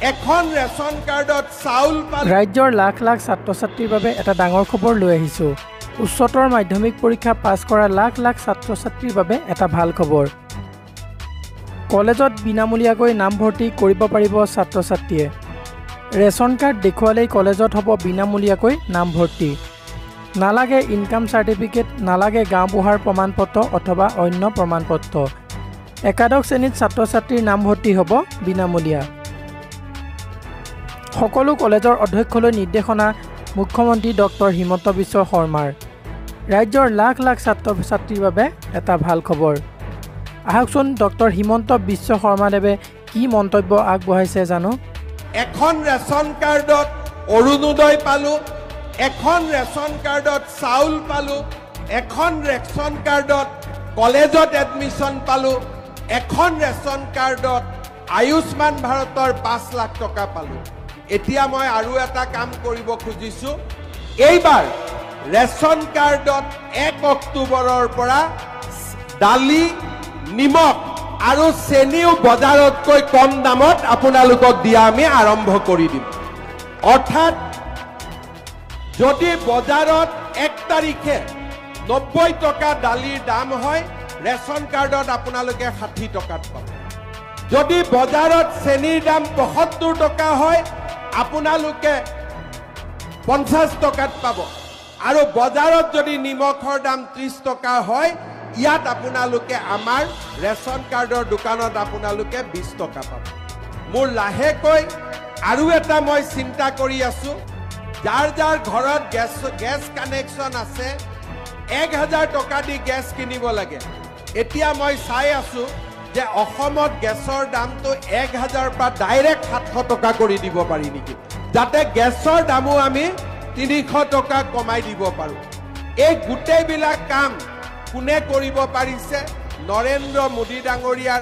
এখন ৰেচন কাৰ্ডত চাউল পালো। ৰাজ্যৰ লাখ লাখ ছাত্ৰ ছাত্ৰীৰ বাবে এটা ডাঙৰ খবৰ লৈ আহিছো। উচ্চতৰ মাধ্যমিক পৰীক্ষা পাছ কৰা লাখ লাখ ছাত্ৰ ছাত্ৰীৰ বাবে এটা ভাল খবৰ। কলেজত বিনামূলীয়াকৈ নামভৰ্তি কৰিব পাৰিব ছাত্ৰ ছাত্ৰীয়ে। ৰেচন কাৰ্ড দেখুৱালেই কলেজত হ'ব বিনামূলীয়াকৈ নামভৰ্তি। নালাগে ইনকাম চাৰ্টিফিকেট, নালাগে গাঁওবুঢ়াৰ প্ৰমাণপত্ৰ অথবা অন্য প্ৰমাণপত্ৰ। একাদশ শ্ৰেণীত ছাত্ৰ ছাত্ৰীৰ নামভৰ্তি হ'ব বিনামূলীয়া। সকলো কলেজৰ অধ্যক্ষলৈ নিৰ্দেশনা মুখ্যমন্ত্ৰী ডক্টৰ হিমন্ত বিশ্ব শৰ্মাৰ। ৰাজ্যৰ লাখ লাখ ছাত্ৰ ছাত্ৰীৰ বাবে এটা ভাল খবৰ। আহকচোন ডক্টৰ হিমন্ত বিশ্ব শৰ্মাদেৱে কি মন্তব্য আগবঢ়াইছে জানো। এখন ৰেচন কাৰ্ডত অৰুণোদয় পালো, এখন ৰেচন কাৰ্ডত চাউল পালো, এখন ৰেচন কাৰ্ডত কলেজত এডমিশ্যন পালো, এখন ৰেচন কাৰ্ডত আয়ুষ্মান ভাৰতৰ 5 লাখ টকা পালো। এতিয়া মই আৰু এটা কাম কৰিব খুজিছো। এইবাৰ ৰেচন কাৰ্ডত 1 অক্টোবৰৰ পৰা দালি, নিমখ আৰু চেনিও বজাৰতকৈ কম দামত আপোনালোকক দিয়া আমি আৰম্ভ কৰি দিম। অৰ্থাৎ যদি বজাৰত 1 তাৰিখে 90 টকা দালিৰ দাম হয়, ৰেচন কাৰ্ডত আপোনালোকে 60 টকাত পাব। যদি বজাৰত চেনিৰ দাম 75 টকা হয়, আপোনালোকে 50 টকাত পাব। আৰু বজাৰত যদি নিমখৰ দাম 30 টকা হয়, ইয়াত আপোনালোকে আমাৰ ৰেচন কাৰ্ডৰ দোকানত আপোনালোকে 20 টকা পাব। মোৰ লাহেকৈ আৰু এটা মই চিন্তা কৰি আছো। যাৰ যাৰ ঘৰত গেছ কানেকশ্যন আছে, 1000 টকা দি গেছ কিনিব লাগে। এতিয়া মই চাই আছো যে অসমত গেছৰ দামটো 1000 পৰা ডাইৰেক্ট 700 টকা কৰি দিব পাৰি নেকি, যাতে গেছৰ দামো আমি 300 টকা কমাই দিব পাৰো। এই গোটেইবিলাক কাম কোনে কৰিব পাৰিছে? নৰেন্দ্ৰ মোদী ডাঙৰীয়াৰ